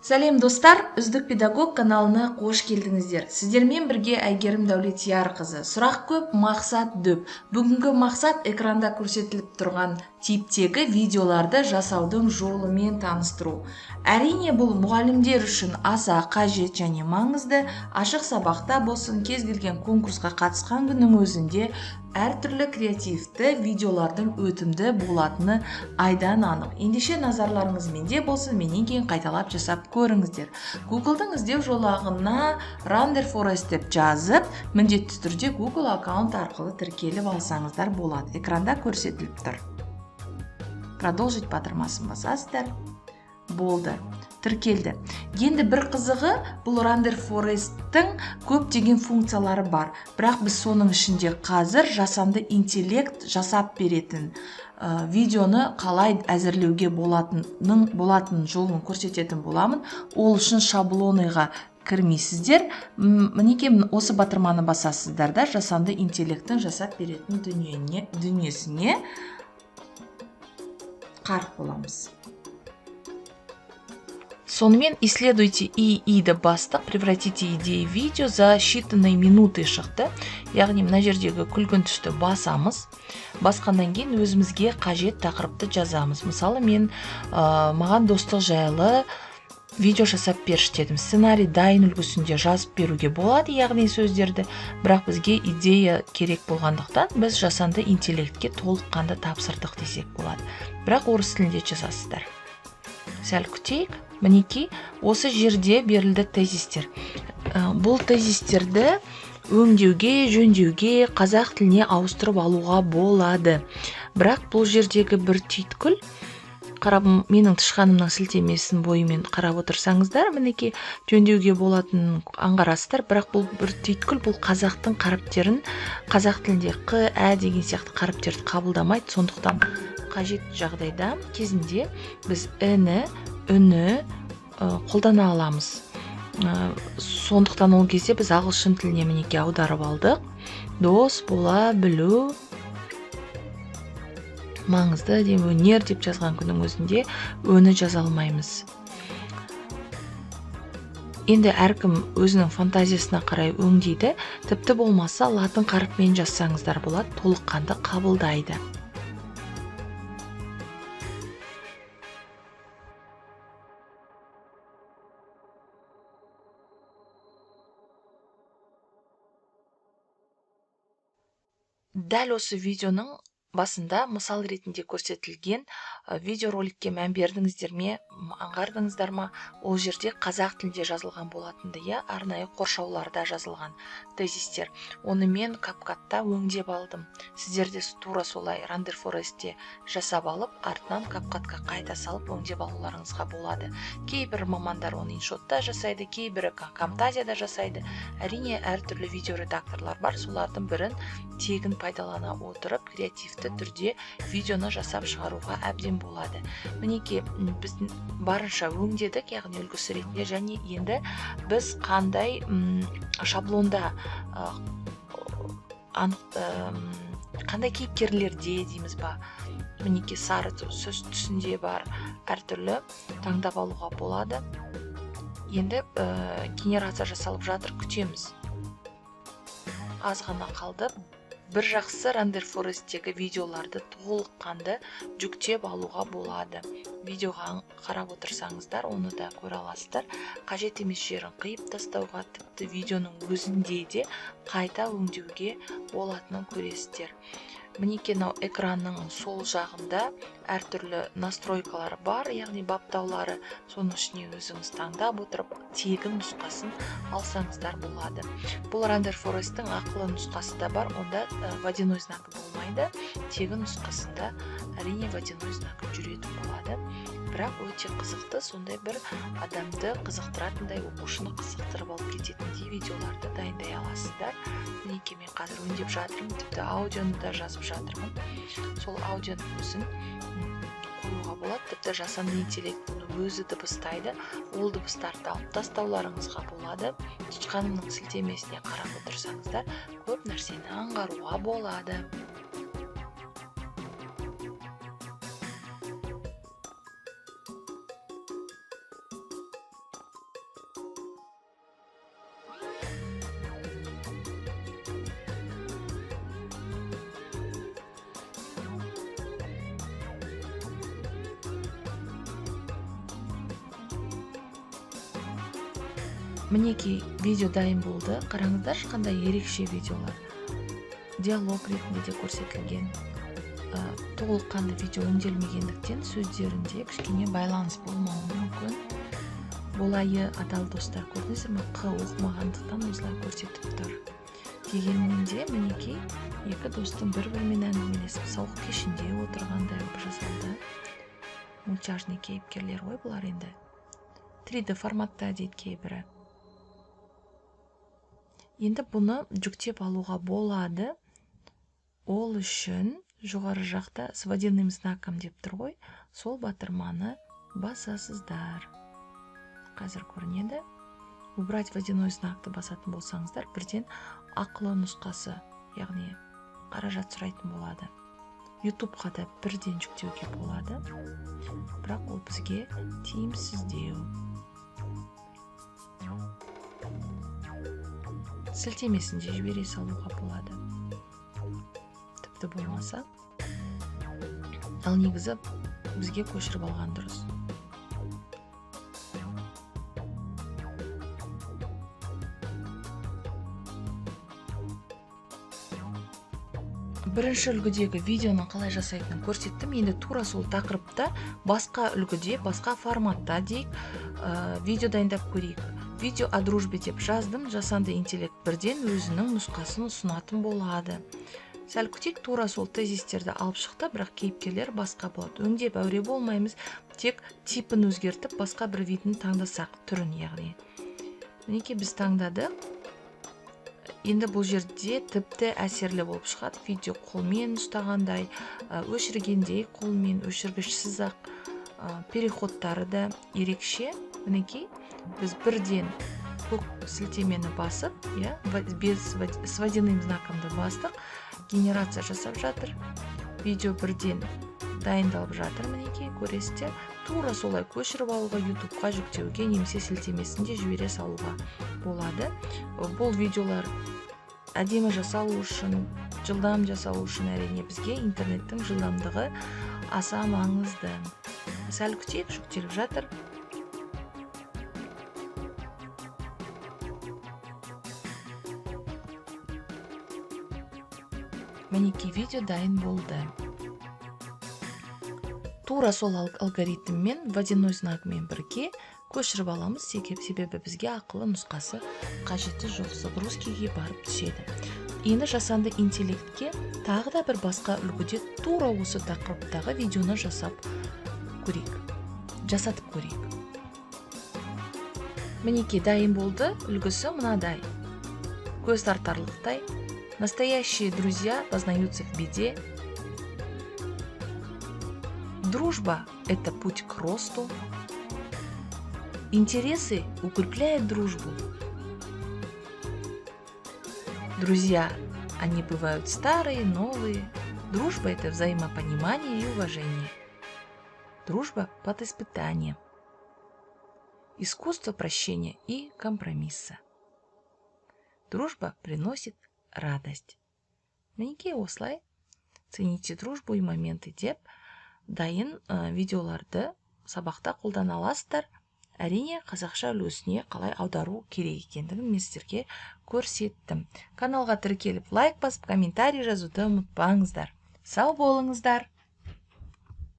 Сәлем достар, үздік педагог каналына қош келдіңіздер. Сіздермен бірге Әйгерім Дәулетиярқызы. Сұрақ көп, мақсат дөп. Бүгінгі мақсат экранда көрсетіліп тұрған типтегі видеоларды жасаудың жолымен таныстыру. Әрине, бұл мұғалімдер үшін аса қажет және маңызды. Ашық сабақта болсын, кез келген конкурсқа қатысқан күннің өзінде әртүрлі креативті видеолардың өтімді болатыны айдан анық. Ендеше назарларыңыз менде болсын, менен кейін қайталап жасап көріңіздер. Google'дың іздеу жолағына Random Forest деп жазып, міндетті түрде Google аккаунт арқылы тіркеліп алсаңыздар болады. Экранда көрсетіліп тұр. Продолжить батырмасын басасыздар. Болды. Тіркелді. Енді бір қызығы, бұл Random Forest'тің көптеген функциялары бар. Бірақ біз соның ішінде қазір жасанды интеллект жасап беретін видеоны қалай әзірлеуге болатын жолын көрсететін боламын. Ол үшін шаблоныға кірмейсіздер. Мінекей осы батырманы басасыздар да жасанды интеллекттің жасап беретін дүниесіне қарық боламыз. Сонымен исследуйте ИИ-ді бастық, превратите идеи в видео за считанные минуты шықты. Яғни мына жердегі күлгін түсті басамыз. Басқаннан кейін өзімізге қажет тақырыпты жазамыз. Мысалы, мен маған достық жайлы видео жасап берші дедім. Сценарий дайын үлгісінде жазып беруге болады, яғни сөздерді. Бірақ бізге идея керек болғандықтан біз жасанды интеллектке толыққанды тапсырдық десек болады. Бірақ орыс тілінде жазасыздар. Сәл күтейік. Мінекей, осы жерде берілді тезистер. Бұл тезистерді өңдеуге, жөндеуге, қазақ тіліне ауыстырып алуға болады. Бірақ бұл жердегі бір түйткіл, менің тышқанымның сілтемесін бойымен қарап отырсаңыздар, мінекей жөндеуге болатын аңғарасыздар. Бірақ бұл бір түйткіл, бұл қазақтың қаріптерін, қазақ тілінде қ, ә деген сияқты қаріптерді қабылдамайды. Сондықтан қажет жағдайда кезінде біз үні қолдана аламыз. Сондықтан ол кезде біз ағылшын тіліне мінекей аударып алдық. Дос бола білу маңызды деп өнер деп жазған күннің өзінде өні жаза алмаймыз. Енді әркім өзінің фантазиясына қарай өңдейді. Тіпті болмаса латын қаріпімен жазсаңыздар болады, толыққанды қабылдайды. Дәл осы видеоның басында мысал ретінде көрсетілген видеороликке мән бердіңіздер ме, аңғардыңыздар ма? Ол жерде қазақ тілінде жазылған болатынды, арнайы қоршауларда жазылған тезистер. Оны мен CapCut'та өңдеп алдым. Сіздерде тура солай Random Forest'те жасап алып, артынан CapCut'қа қайта салып өңдеп алуларыңызға болады. Кейбір мамандар оны InShot'та жасайды, кейбірі Camtasia'да жасайды. Әрине, әртүрлі видеоредакторлар бар, солардың бірін тегін пайдалана отырып, креативті түрде видеоны жасап шығаруға әбден болады. Мінекей, біз барынша өңдедік, яғни үлгісі ретінде, және енді біз қандай шаблонда қандай кейіпкерлерде дейміз ба, мінекей сары сөз түсінде бар, әртүрлі таңдап алуға болады. Енді генерация жасалып жатыр, күтеміз. Аз ғана қалды. Бір жақсы Random Forest'тегі видеоларды толыққанды жүктеп алуға болады. Видеоға қарап отырсаңыздар, оны да көре аласыздар. Қажет емес жерін қиып тастауға, тіпті видеоның өзінде де қайта өңдеуге болатынын көресіздер. Мінекей экранның сол жағында әртүрлі настройкалары бар, яғни баптаулары. Соның ішіне өзіңіз таңдап отырып, тегін нұсқасын алсаңыздар болады. Бұл Random Forest'тің ақылы нұсқасы да бар, онда водяной знак болмайды. Тегін нұсқасында әрине водяной знак жүретін болады. Бірақ өте қызықты, сондай бір адамды қызықтыратындай, оқушыны қызықтырып алып кететіндей видеоларды дайындай аласыздар. Мінекей, мен қазір өңдеп жатырмын, тіпті аудионы да жазып жатырмын. Сол аудионың өзін қоюға болады, тіпті жасанды интеллект өзі дыбыстайды. Ол дыбыстарды алып тастауларыңызға болады. Тышқанымның сілтемесіне қарап отырсаңыздар, көп нәрсені аңғаруға болады. мінекей видео дайын болды. Қараңыздаршы, қандай ерекше видеолар. Диалог ретінде де көрсетілген. Толыққанды видео өңделмегендіктен сөздерінде кішкене байланыс болмауы мүмкін. Болайы адал достар, көрдіңіздер ме? Қ оқымағандықтан осылай көрсетіп тұр. Дегенмен де мінекей екі достың бір-бірімен әңгімелесіп сауық кешінде отырғандай жасалды. Мультяжный кейіпкерлер ғой бұлар енді. 3D форматта дейді кейбірі. Енді бұны жүктеп алуға болады. Ол үшін жоғары жақта с водяным знаком деп тұр ғой, сол батырманы басасыздар. Қазір көрінеді. Убрать водяной знакты басатын болсаңыздар, бірден ақылы нұсқасы, яғни қаражат сұрайтын болады. YouTube-ға да бірден жүктеуге болады. Бірақ ол бізге тиімсіздеу. Сілтемесін де жібере салуға болады. Тіпті болмаса. Ал негізі бізге көшіріп алған дұрыс. Бірінші үлгідегі видеоны қалай жасайтынын көрсеттім. Енді тура сол тақырыпта басқа үлгіде, басқа форматта дейік, видео дайындап көрейік. Видео о дружбе деп жаздым. Жасанды интеллект бірден өзінің нұсқасын ұсынатын болады. Сәл күтейік, тура сол тезистерді алып шықты, бірақ кейіпкерлер басқа болады. Өңдеп әуре болмаймыз, тек типін өзгертіп, басқа бір видін таңдасақ, түрін яғни. Мінекей біз таңдадық. Енді бұл жерде тіпті әсерлі болып шығады. Видео қолмен ұстағандай, өшіргендей қолмен, өшіргішсіз ақ, переходтары да ерекше. Мінекей біз бірден көк сілтемені басып, с водяным знакымды бастық, генерация жасап жатыр. Видео бірден дайындалып жатыр, мінекей көресіздер. Тура солай көшіріп алуға, YouTube-қа жүктеуге, немесе сілтемесінде жібере салуға болады. Бұл видеолар әдемі жасалу үшін, жылдам жасалу үшін әрине бізге интернеттің жылдамдығы аса маңызды. Сәл күтейік, жүктеліп жатыр. Мінекей видео дайын болды. Тура сол алгоритммен, водяной знакмен бірге көшіріп аламыз, себебі бізге ақылы нұсқасы қажеті жоқ, загрузкеге барып түседі. Енді жасанды интеллектке тағы да бір басқа үлгіде тура осы тақырыптағы видеоны жасатып көрейік. Мінекей дайын болды, үлгісі мынадай. Көз тартарлықтай. Настоящие друзья познаются в беде. Дружба – это путь к росту. Интересы укрепляют дружбу. Друзья, они бывают старые, новые. Дружба – это взаимопонимание и уважение. Дружба под испытанием. Искусство прощения и компромисса. Дружба приносит радость. Мінекей осылай цените дружбу и моменты деп дайын видеоларды сабақта қолдана аласыздар. Әрине қазақша үлгісіне қалай аудару керек екендігін мен сіздерге көрсеттім. Каналға тіркеліп лайк басып, комментарий жазуды ұмытпаңыздар. Сау болыңыздар.